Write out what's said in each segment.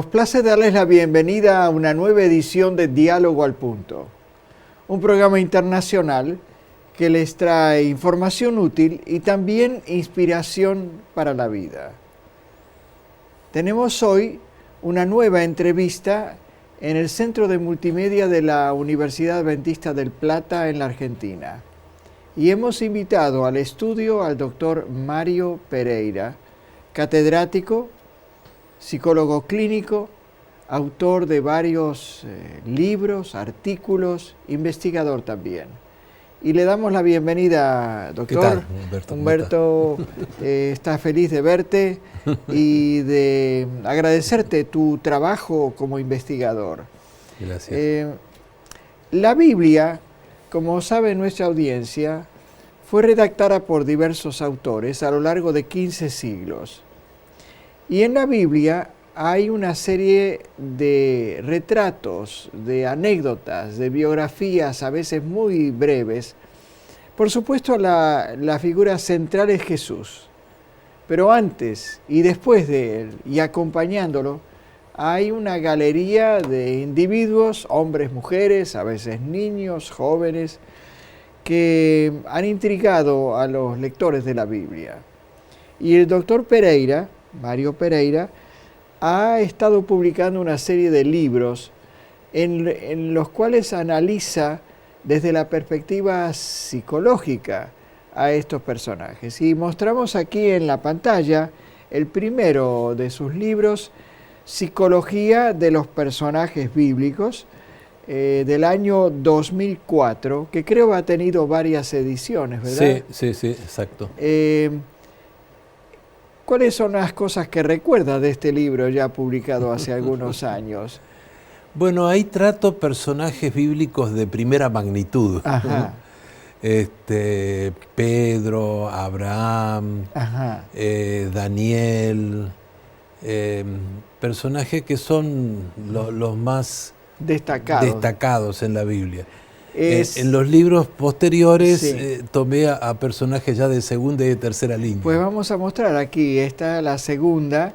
Nos place darles la bienvenida a una nueva edición de Diálogo al Punto, un programa internacional que les trae información útil y también inspiración para la vida. Tenemos hoy una nueva entrevista en el Centro de Multimedia de la Universidad Adventista del Plata en la Argentina. Y hemos invitado al estudio al doctor Mario Pereira, catedrático, psicólogo clínico, autor de varios libros, artículos, investigador también. Y le damos la bienvenida, doctor. ¿Qué tal, Humberto? Humberto está feliz de verte y de agradecerte tu trabajo como investigador. Gracias. La Biblia, como sabe nuestra audiencia, fue redactada por diversos autores a lo largo de 15 siglos. Y en la Biblia hay una serie de retratos, de anécdotas, de biografías a veces muy breves. Por supuesto, la figura central es Jesús. Pero antes y después de él, y acompañándolo, hay una galería de individuos, hombres, mujeres, a veces niños, jóvenes, que han intrigado a los lectores de la Biblia. Y el doctor Pereira, Mario Pereira, ha estado publicando una serie de libros en los cuales analiza desde la perspectiva psicológica a estos personajes. Y mostramos aquí en la pantalla el primero de sus libros, Psicología de los personajes bíblicos, del año 2004, que creo ha tenido varias ediciones, ¿verdad? Sí, exacto. ¿Cuáles son las cosas que recuerda de este libro ya publicado hace algunos años? Bueno, ahí trato personajes bíblicos de primera magnitud. Ajá. Pedro, Abraham, Daniel, personajes que son los más destacados en la Biblia. En los libros posteriores sí, tomé a personajes ya de segunda y de tercera línea. Pues vamos a mostrar aquí, está la segunda,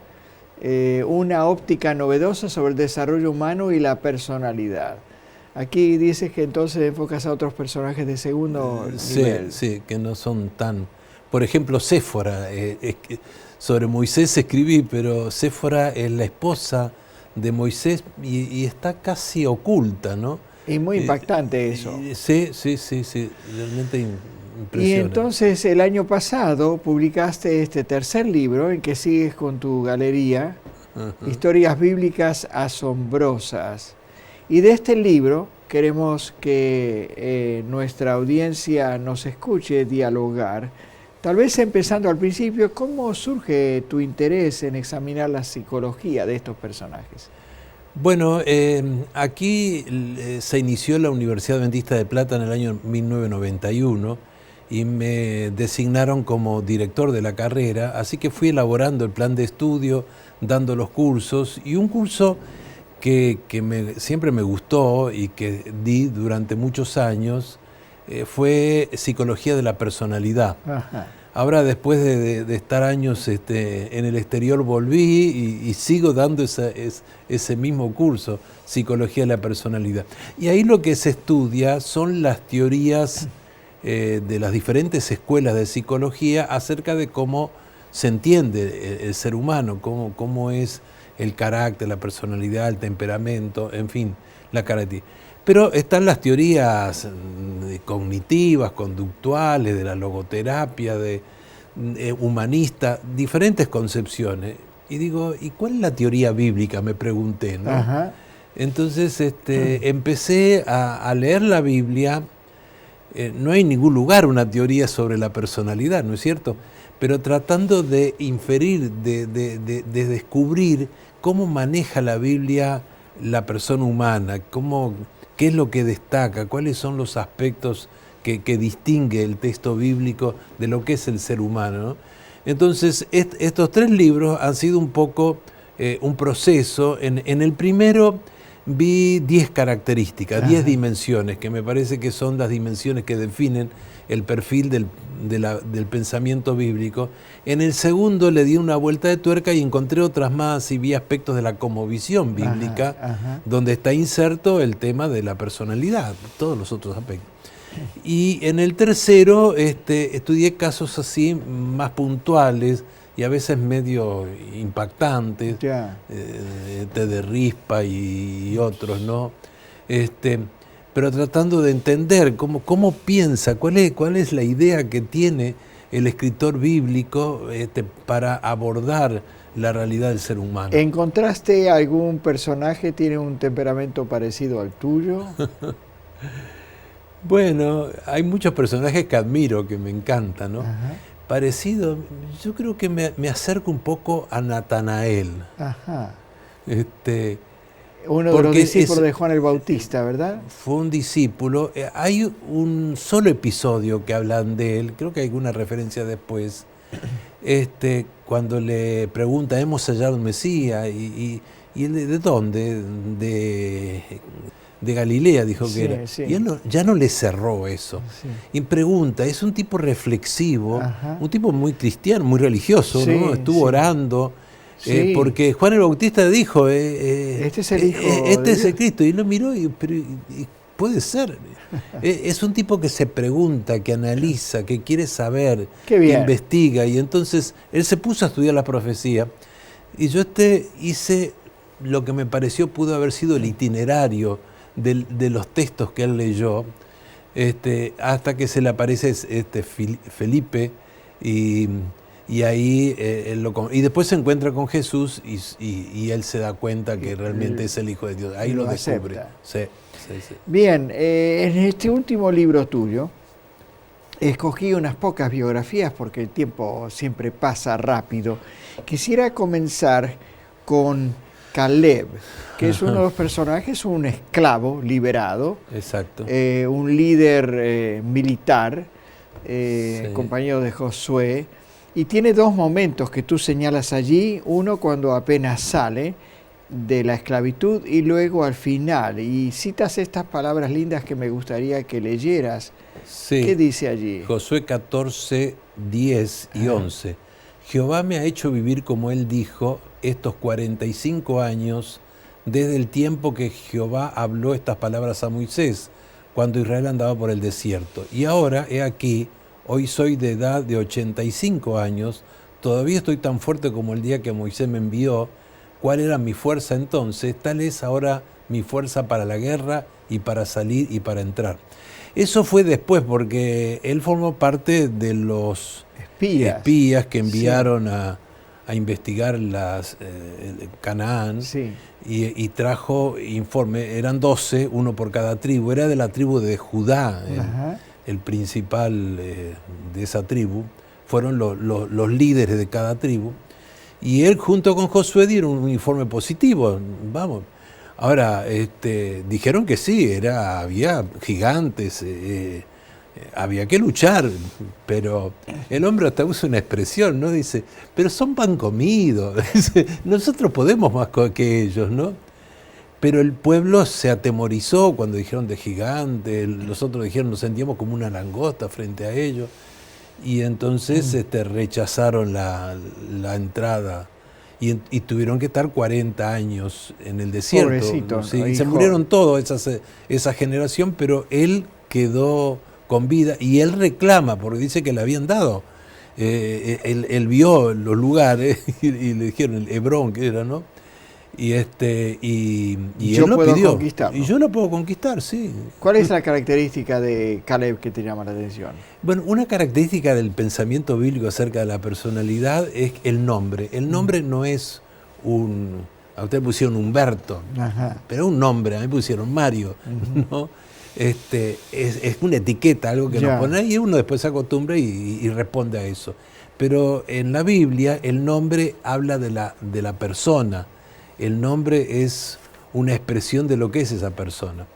una óptica novedosa sobre el desarrollo humano y la personalidad. Aquí dices que entonces enfocas a otros personajes de segundo nivel. Sí, que no son tan... Por ejemplo, Séfora, sobre Moisés escribí, pero Séfora es la esposa de Moisés y está casi oculta, ¿no? Y muy impactante eso. Sí, realmente impresionante. Y entonces el año pasado publicaste este tercer libro en que sigues con tu galería, Historias Bíblicas Asombrosas. Y de este libro queremos que nuestra audiencia nos escuche dialogar. Tal vez empezando al principio, ¿cómo surge tu interés en examinar la psicología de estos personajes? Bueno, aquí se inició la Universidad Adventista de Plata en el año 1991 y me designaron como director de la carrera, así que fui elaborando el plan de estudio, dando los cursos, y un curso que siempre me gustó y que di durante muchos años fue Psicología de la Personalidad. Ajá. Ahora, después de estar años en el exterior, volví y sigo dando ese mismo curso, Psicología de la Personalidad. Y ahí lo que se estudia son las teorías de las diferentes escuelas de psicología acerca de cómo se entiende el ser humano, cómo es el carácter, la personalidad, el temperamento, en fin, la característica. Pero están las teorías cognitivas, conductuales, de la logoterapia, humanista, diferentes concepciones. Y digo, ¿y cuál es la teoría bíblica? Me pregunté, ¿no? Ajá. Entonces empecé a leer la Biblia. No hay en ningún lugar una teoría sobre la personalidad, ¿no es cierto? Pero tratando de inferir, de descubrir cómo maneja la Biblia la persona humana, qué es lo que destaca, cuáles son los aspectos que distingue el texto bíblico de lo que es el ser humano, ¿no? Entonces, estos tres libros han sido un poco un proceso. En el primero vi 10 características, 10 dimensiones, que me parece que son las dimensiones que definen el perfil del pensamiento bíblico. En el segundo le di una vuelta de tuerca y encontré otras más y vi aspectos de la cosmovisión bíblica, donde está inserto el tema de la personalidad, todos los otros aspectos. Y en el tercero estudié casos así más puntuales y a veces medio impactantes, de Rispa y otros, ¿no? Pero tratando de entender cómo piensa, cuál es la idea que tiene el escritor bíblico para abordar la realidad del ser humano. ¿Encontraste algún personaje que tiene un temperamento parecido al tuyo? Bueno, hay muchos personajes que admiro, que me encantan, ¿no? Parecido, yo creo que me acerco un poco a Natanael. Uno de los discípulos de Juan el Bautista, ¿verdad? Fue un discípulo. Hay un solo episodio que hablan de él, creo que hay alguna referencia después, cuando le pregunta, ¿hemos hallado un Mesías? Y él, ¿de dónde? De Galilea, dijo que era. Sí. Y él ya no le cerró eso. Sí. Y pregunta, es un tipo reflexivo, un tipo muy cristiano, muy religioso, ¿no? Estuvo orando. Porque Juan el Bautista dijo, este es el Hijo este es el Cristo, y lo miró y puede ser. Es un tipo que se pregunta, que analiza, que quiere saber, que investiga, y entonces él se puso a estudiar la profecía, y yo hice lo que me pareció pudo haber sido el itinerario de los textos que él leyó, hasta que se le aparece Felipe, y ahí y después se encuentra con Jesús y él se da cuenta que realmente es el Hijo de Dios. Ahí lo descubre. Sí. Bien, en este último libro tuyo escogí unas pocas biografías porque el tiempo siempre pasa rápido. Quisiera comenzar con Caleb, que es uno de los personajes, un esclavo liberado. Exacto. Un líder militar, compañero de Josué. Y tiene dos momentos que tú señalas allí, uno cuando apenas sale de la esclavitud y luego al final. Y citas estas palabras lindas que me gustaría que leyeras. Sí. ¿Qué dice allí? Josué 14, 10 y 11. Jehová me ha hecho vivir como él dijo estos 45 años desde el tiempo que Jehová habló estas palabras a Moisés, cuando Israel andaba por el desierto. Y ahora, he aquí, hoy soy de edad de 85 años, todavía estoy tan fuerte como el día que Moisés me envió. ¿Cuál era mi fuerza entonces? Tal es ahora mi fuerza para la guerra y para salir y para entrar. Eso fue después, porque él formó parte de los espías que enviaron a investigar Canaán, y trajo informe. Eran 12, uno por cada tribu. Era de la tribu de Judá. El principal de esa tribu, fueron los líderes de cada tribu, y él junto con Josué dieron un informe positivo. Vamos, ahora dijeron que sí, había gigantes, había que luchar, pero el hombre hasta usa una expresión, ¿no? Dice, pero son pan comido, nosotros podemos más que ellos, ¿no? Pero el pueblo se atemorizó cuando dijeron de gigante, los otros dijeron nos sentíamos como una langosta frente a ellos, y entonces rechazaron la entrada y tuvieron que estar 40 años en el desierto. Pobrecito, sí, se murieron todos esa generación, pero él quedó con vida y él reclama, porque dice que le habían dado. Él vio los lugares y le dijeron el Hebrón, que era, ¿no? Y él lo pidió. Y yo lo puedo conquistar, sí. ¿Cuál es la característica de Caleb que te llama la atención? Bueno, una característica del pensamiento bíblico acerca de la personalidad es el nombre. El nombre no es a usted pusieron Humberto, pero un nombre, a mí pusieron Mario, ¿no? Es una etiqueta, algo que nos pone ahí, y uno después se acostumbra y responde a eso. Pero en la Biblia el nombre habla de la persona. El nombre es una expresión de lo que es esa persona.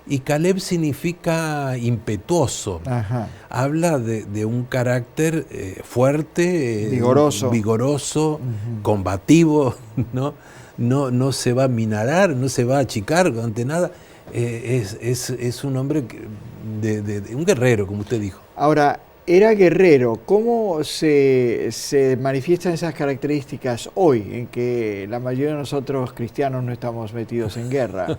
Y Caleb significa impetuoso. Habla de un carácter fuerte, vigoroso, combativo, ¿no? no se va a minarar, no se va a achicar ante nada. Es un hombre un guerrero, como usted dijo. Ahora, era guerrero. ¿Cómo se manifiestan esas características hoy, en que la mayoría de nosotros cristianos no estamos metidos en guerra?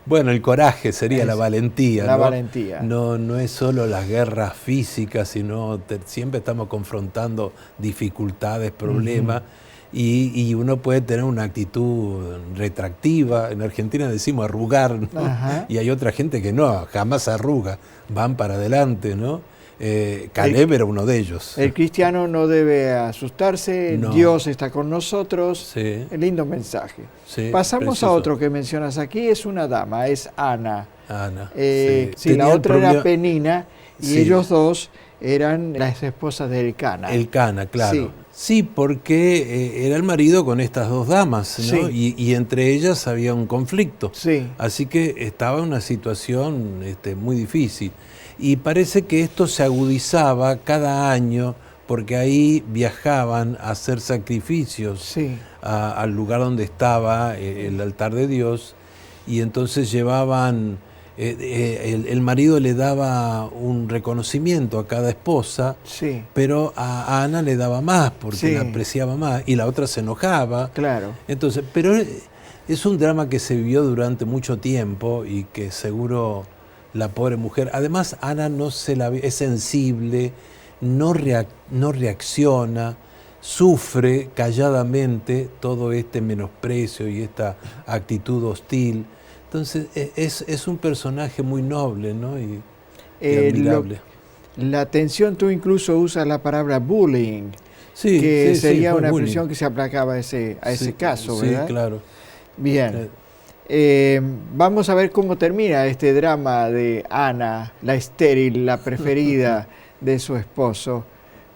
Bueno, el coraje sería la valentía. La valentía. No es solo las guerras físicas, sino siempre estamos confrontando dificultades, problemas. Y uno puede tener una actitud retractiva. En Argentina decimos arrugar, ¿no? Y hay otra gente que no, jamás arruga, van para adelante, ¿no? Caleb era uno de ellos. El cristiano no debe asustarse, no. Dios está con nosotros. Sí. Lindo mensaje. Sí, pasamos precioso. a otro que mencionas aquí, es una dama, es Ana. Ana. Sí, la otra era Penina y ellos dos eran las esposas de Elcana. Elcana, claro. Sí, porque era el marido con estas dos damas, ¿no? Y entre ellas había un conflicto. Sí. Así que estaba en una situación muy difícil. Y parece que esto se agudizaba cada año porque ahí viajaban a hacer sacrificios al lugar donde estaba el altar de Dios, y entonces llevaban, el marido le daba un reconocimiento a cada esposa, pero a Ana le daba más porque la apreciaba más, y la otra se enojaba. Claro. Entonces, pero es un drama que se vivió durante mucho tiempo y que seguro la pobre mujer, además Ana es sensible, no reacciona, sufre calladamente todo este menosprecio y esta actitud hostil. Entonces es un personaje muy noble, ¿no? y admirable. La atención, tú incluso usas la palabra bullying, que sería una expresión que se aplacaba a ese caso, ¿verdad? Sí, claro. Bien. Vamos a ver cómo termina este drama de Ana, la estéril, la preferida de su esposo,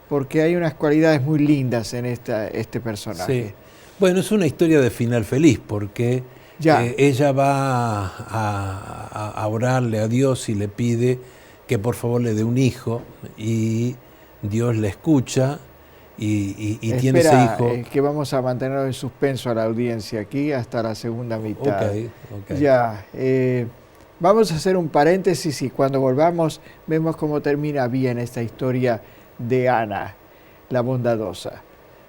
porque hay unas cualidades muy lindas en este personaje. Sí. Bueno, es una historia de final feliz, porque ella va a orarle a Dios y le pide que por favor le dé un hijo, y Dios le escucha y tiene ese hijo. Que vamos a mantener en suspenso a la audiencia aquí hasta la segunda mitad. Okay. Ya, vamos a hacer un paréntesis y cuando volvamos vemos cómo termina bien esta historia de Ana, la bondadosa.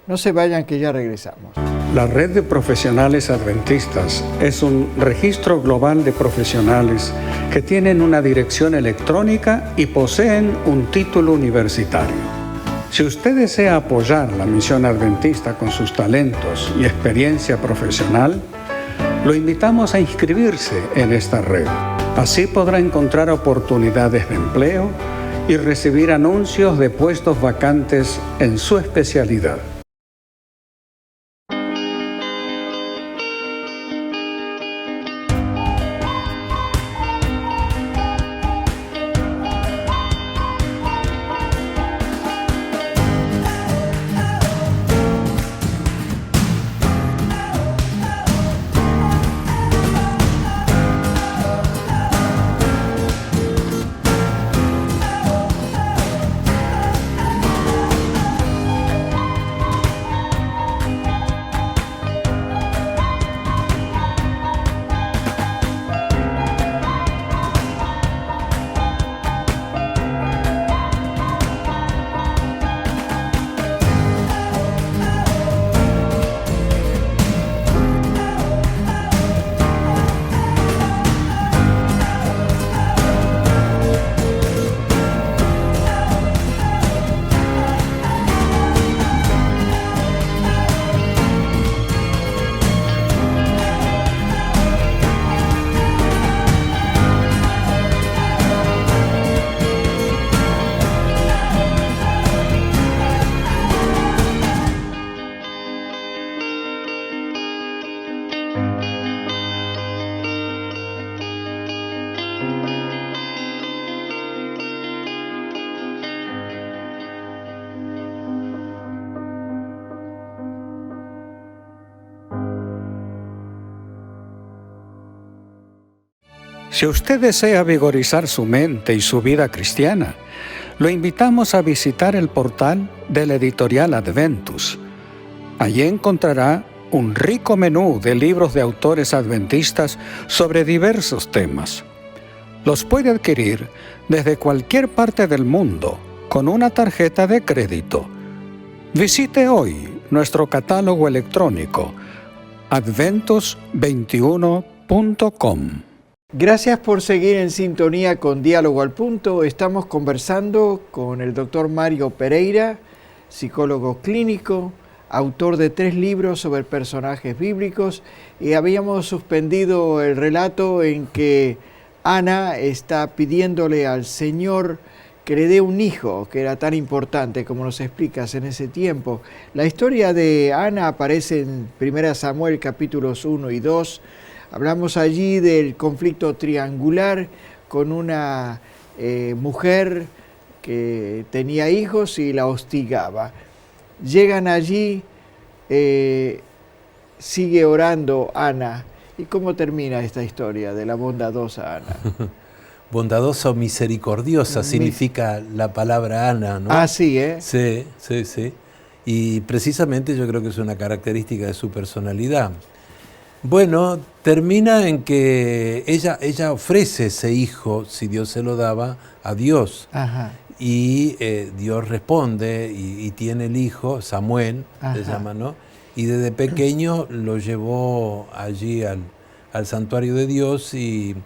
No se vayan, que ya regresamos. La Red de Profesionales Adventistas es un registro global de profesionales que tienen una dirección electrónica y poseen un título universitario. Si usted desea apoyar la misión adventista con sus talentos y experiencia profesional, lo invitamos a inscribirse en esta red. Así podrá encontrar oportunidades de empleo y recibir anuncios de puestos vacantes en su especialidad. Si usted desea vigorizar su mente y su vida cristiana, lo invitamos a visitar el portal de la editorial Adventus. Allí encontrará un rico menú de libros de autores adventistas sobre diversos temas. Los puede adquirir desde cualquier parte del mundo con una tarjeta de crédito. Visite hoy nuestro catálogo electrónico adventus21.com. Gracias por seguir en sintonía con Diálogo al Punto. Estamos conversando con el doctor Mario Pereira, psicólogo clínico, autor de 3 libros sobre personajes bíblicos, y habíamos suspendido el relato en que Ana está pidiéndole al Señor que le dé un hijo, que era tan importante como nos explicas en ese tiempo. La historia de Ana aparece en 1 Samuel capítulos 1 y 2. Hablamos allí del conflicto triangular con una mujer que tenía hijos y la hostigaba. Llegan allí, sigue orando Ana. ¿Y cómo termina esta historia de la bondadosa Ana? Bondadosa o misericordiosa significa la palabra Ana, ¿no? Ah, sí, ¿eh? Sí, sí, sí. Y precisamente yo creo que es una característica de su personalidad. Bueno, termina en que ella ofrece ese hijo, si Dios se lo daba, a Dios. Ajá. Y Dios responde y tiene el hijo, Samuel, se llama, ¿no? Y desde pequeño lo llevó allí al santuario de Dios y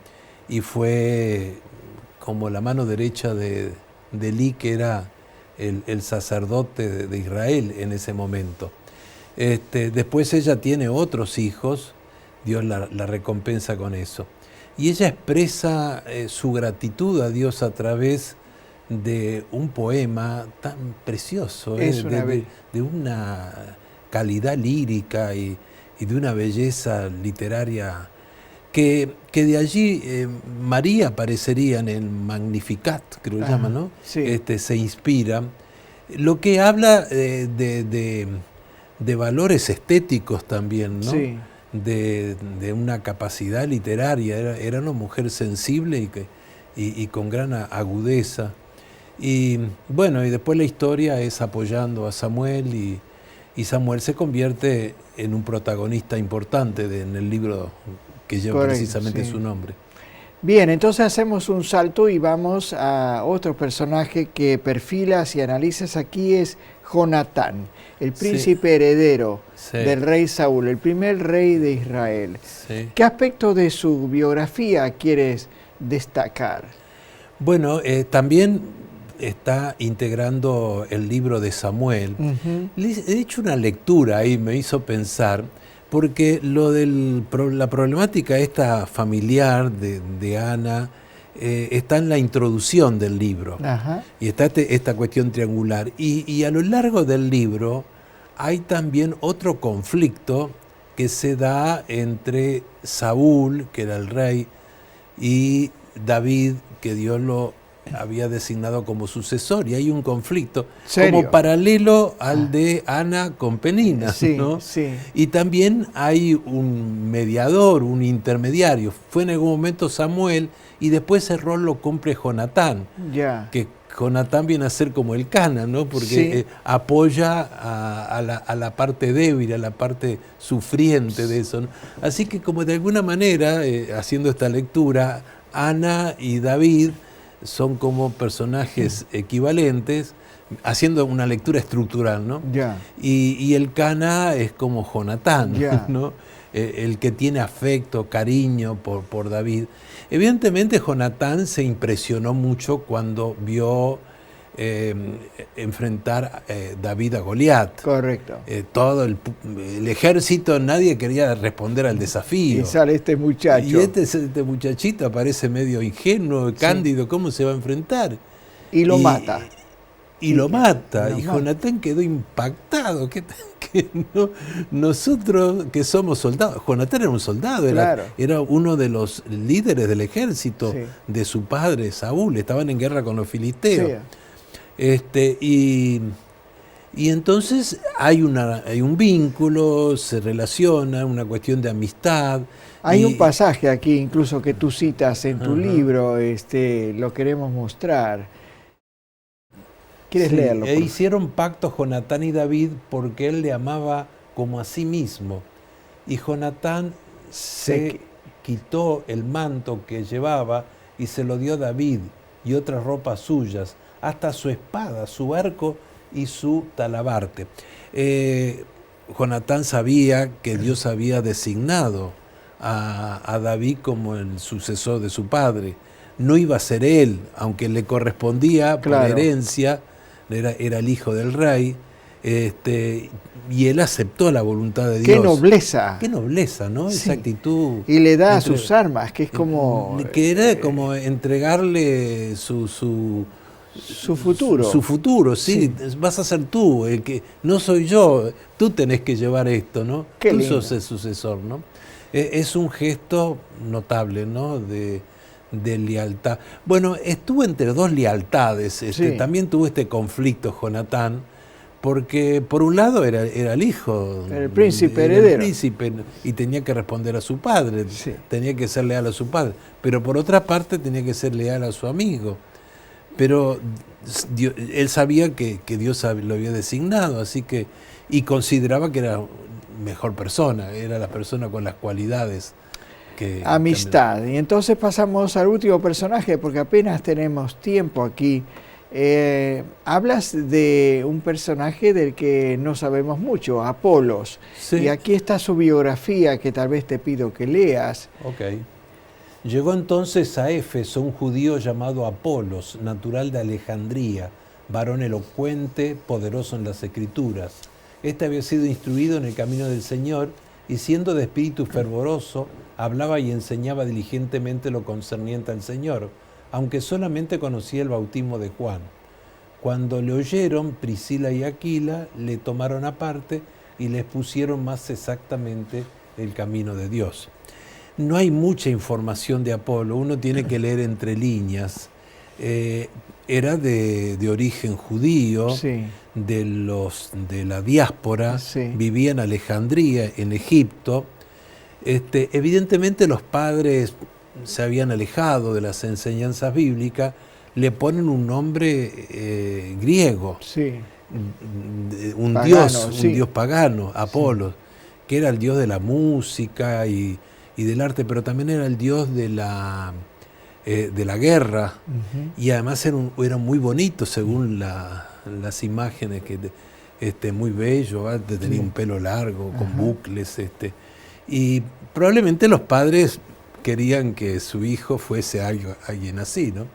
fue como la mano derecha de Elí, que era el sacerdote de Israel en ese momento. Después ella tiene otros hijos, Dios la recompensa con eso. Y ella expresa su gratitud a Dios a través de un poema tan precioso, de una calidad lírica y de una belleza literaria que de allí María aparecería en el Magnificat, creo que llama, ¿no? Sí. Se inspira, lo que habla de valores estéticos también, ¿no? Sí. De una capacidad literaria, era una mujer sensible y con gran agudeza. Y bueno, y después la historia es apoyando a Samuel y Samuel se convierte en un protagonista importante en el libro que lleva precisamente su nombre. Bien, entonces hacemos un salto y vamos a otro personaje que perfilas y analizas aquí, es Jonatán, el príncipe heredero del rey Saúl, el primer rey de Israel. Sí. ¿Qué aspecto de su biografía quieres destacar? Bueno, también está integrando el libro de Samuel. He hecho una lectura ahí, me hizo pensar, porque la problemática esta familiar de Ana está en la introducción del libro. Y está esta cuestión triangular. Y a lo largo del libro hay también otro conflicto que se da entre Saúl, que era el rey, y David, que Dios lo había designado como sucesor, y hay un conflicto como paralelo al de Ana con Penina, ¿no? Sí. Y también hay un mediador, un intermediario. Fue en algún momento Samuel y después ese rol lo cumple Jonatán, que Jonatán viene a ser como el Cana, ¿no? Porque apoya a la parte débil, a la parte sufriente de eso, ¿no? Así que como de alguna manera, haciendo esta lectura, Ana y David son como personajes equivalentes, haciendo una lectura estructural, ¿no? Y el Cana es como Jonatán, ¿no? El que tiene afecto, cariño por David. Evidentemente Jonatán se impresionó mucho cuando vio enfrentar David a Goliat. Correcto. Todo el ejército, nadie quería responder al desafío. Y sale este muchacho. Y este muchachito aparece medio ingenuo, cándido, ¿cómo se va a enfrentar? Y lo mata. Y lo mata. Y Jonatán quedó impactado. Nosotros que somos soldados, Jonatán era un soldado, era uno de los líderes del ejército de su padre Saúl, estaban en guerra con los filisteos. Y entonces hay un vínculo, se relaciona, una cuestión de amistad. Hay un pasaje aquí incluso que tú citas en tu libro, lo queremos mostrar. ¿Quieres leerlo? Hicieron pacto Jonatán y David porque él le amaba como a sí mismo. y Jonatán se quitó el manto que llevaba y se lo dio a David y otras ropas suyas, hasta su espada, su arco y su talabarte. Jonatán sabía que Dios había designado a David como el sucesor de su padre. No iba a ser él, aunque le correspondía por herencia, era el hijo del rey, y él aceptó la voluntad de Dios. ¡Qué nobleza! ¡Qué nobleza!, ¿no? Sí. Esa actitud. Y le da sus armas, que es como... Que era como entregarle su futuro. Su futuro, sí. Vas a ser tú, el que no soy yo, tú tenés que llevar esto, ¿no? Qué tú lindo. sos el sucesor, ¿no? Es un gesto notable, ¿no? De lealtad. Bueno, estuvo entre dos lealtades. También tuvo este conflicto Jonatán, porque por un lado era el hijo, el príncipe heredero. El príncipe, y tenía que responder a su padre, tenía que ser leal a su padre, pero por otra parte tenía que ser leal a su amigo. Pero él sabía que Dios lo había designado, así que, y consideraba que era mejor persona, era la persona con las cualidades que... Amistad. También. Y entonces pasamos al último personaje, porque apenas tenemos tiempo aquí. Hablas de un personaje del que no sabemos mucho, Apolos. Sí. Y aquí está su biografía, que tal vez te pido que leas. Ok. Llegó entonces a Éfeso un judío llamado Apolos, natural de Alejandría, varón elocuente, poderoso en las Escrituras. Este había sido instruido en el camino del Señor y, siendo de espíritu fervoroso, hablaba y enseñaba diligentemente lo concerniente al Señor, aunque solamente conocía el bautismo de Juan. Cuando le oyeron, Priscila y Aquila le tomaron aparte y le expusieron más exactamente el camino de Dios. No hay mucha información de Apolo, uno tiene que leer entre líneas. Era de origen judío, sí. de la diáspora, sí. Vivía en Alejandría, en Egipto. Evidentemente los padres se habían alejado de las enseñanzas bíblicas, le ponen un nombre griego, sí. un pagano, dios pagano, Apolo, que era el dios de la música y del arte, pero también era el dios de la guerra, y además era muy bonito según las imágenes, que muy bello, tenía un pelo largo, con bucles, y probablemente los padres querían que su hijo fuese alguien así, ¿no?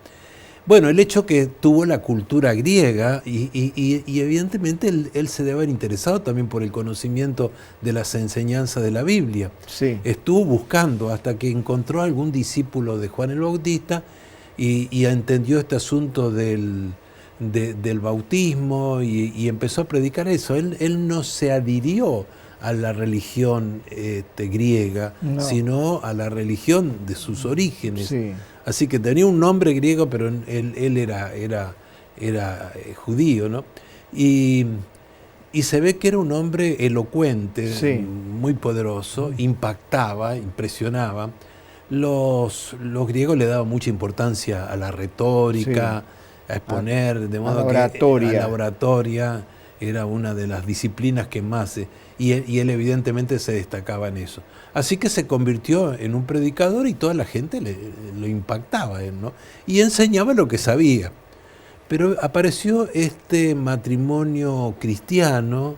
Bueno, el hecho que tuvo la cultura griega y evidentemente él se debe haber interesado también por el conocimiento de las enseñanzas de la Biblia. Sí. Estuvo buscando hasta que encontró algún discípulo de Juan el Bautista y entendió este asunto del bautismo y empezó a predicar eso. Él no se adhirió a la religión griega, sino a la religión de sus orígenes. Sí. Así que tenía un nombre griego, pero él era judío, ¿no? Y se ve que era un hombre elocuente, muy poderoso, impactaba, impresionaba. Los griegos le daban mucha importancia a la retórica, a exponer, de modo que la oratoria era una de las disciplinas que más... Y él evidentemente se destacaba en eso. Así que se convirtió en un predicador y toda la gente lo impactaba, ¿no? Y enseñaba lo que sabía. Pero apareció este matrimonio cristiano,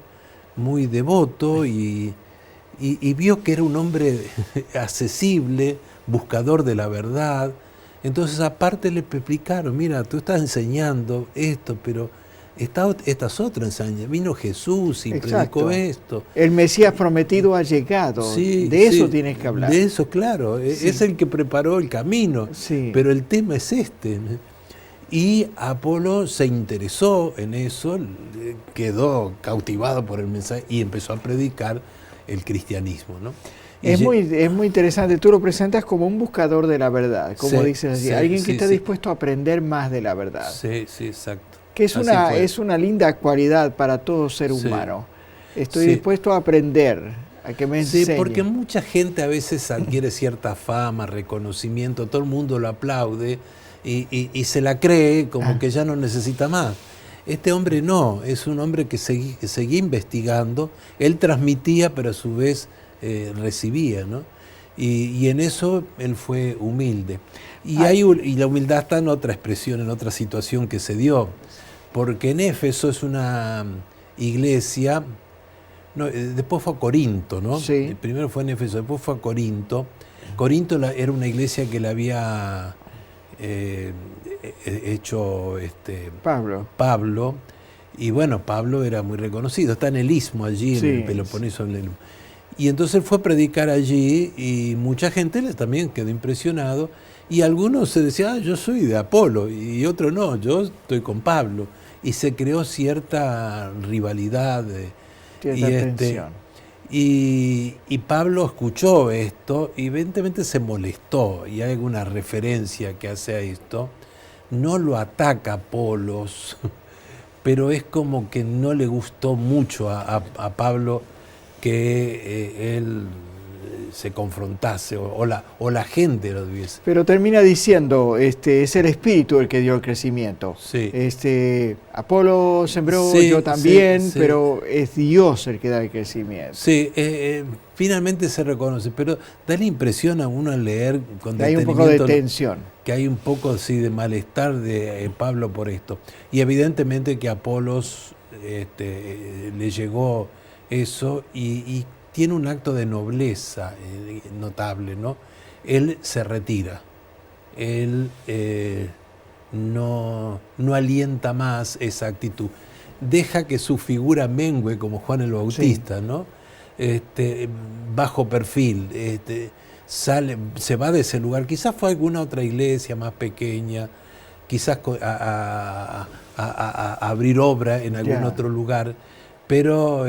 muy devoto, y vio que era un hombre accesible, buscador de la verdad. Entonces aparte le explicaron, mira, tú estás enseñando esto, pero... Estas otras enseñanzas, vino Jesús y predicó esto. El Mesías prometido ha llegado, de eso tienes que hablar. De eso, claro, es el que preparó el camino, pero el tema es este. Y Apolo se interesó en eso, quedó cautivado por el mensaje y empezó a predicar el cristianismo, ¿no? Es muy interesante, tú lo presentas como un buscador de la verdad, como dices así, alguien que está dispuesto a aprender más de la verdad. Sí, exacto. Que es una linda cualidad para todo ser humano. Estoy dispuesto a aprender, a que me enseñe. Sí, porque mucha gente a veces adquiere cierta fama, reconocimiento, todo el mundo lo aplaude y se la cree como que ya no necesita más. Este hombre es un hombre que seguía investigando, él transmitía, pero a su vez recibía, ¿no? Y en eso él fue humilde. Y la humildad está en otra expresión, en otra situación que se dio, porque en Éfeso es una iglesia, no, después fue a Corinto, ¿no? Sí. Primero fue en Éfeso, después fue a Corinto. Corinto era una iglesia que le había hecho Pablo, y bueno, Pablo era muy reconocido, está en el Istmo allí, Sí, en el Peloponeso. Y entonces él fue a predicar allí y mucha gente también quedó impresionado, y algunos se decían, yo soy de Apolo, y otros no, yo estoy con Pablo. Y se creó cierta rivalidad. Cierta tensión. Y Pablo escuchó esto y evidentemente se molestó, y hay alguna referencia que hace a esto. No lo ataca Apolos, pero es como que no le gustó mucho a Pablo que él se confrontase o la gente lo tuviese. Pero termina diciendo, es el Espíritu el que dio el crecimiento. Sí. Apolo sembró, Sí, yo también, sí. pero es Dios el que da el crecimiento. Sí, finalmente se reconoce, pero da la impresión a uno al leer con Hay un poco de tensión. Que hay un poco de malestar de Pablo por esto. Y evidentemente que a Apolos le llegó eso y tiene un acto de nobleza notable, ¿no? Él se retira, él no alienta más esa actitud, deja que su figura mengue como Juan el Bautista, sí, ¿no? Bajo perfil, se va de ese lugar, quizás fue a alguna otra iglesia más pequeña, quizás a abrir obra en algún otro lugar, pero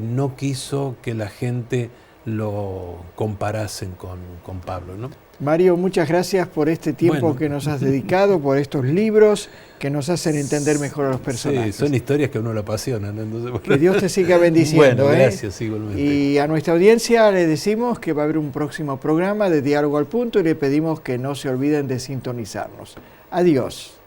no quiso que la gente lo comparasen con Pablo, ¿no? Mario, muchas gracias por este tiempo que nos has dedicado, por estos libros que nos hacen entender mejor a los personajes. Sí, son historias que a uno le apasionan, ¿no? Entonces, que Dios te siga bendiciendo. Bueno, gracias, igualmente. Y a nuestra audiencia le decimos que va a haber un próximo programa de Diálogo al Punto y le pedimos que no se olviden de sintonizarnos. Adiós.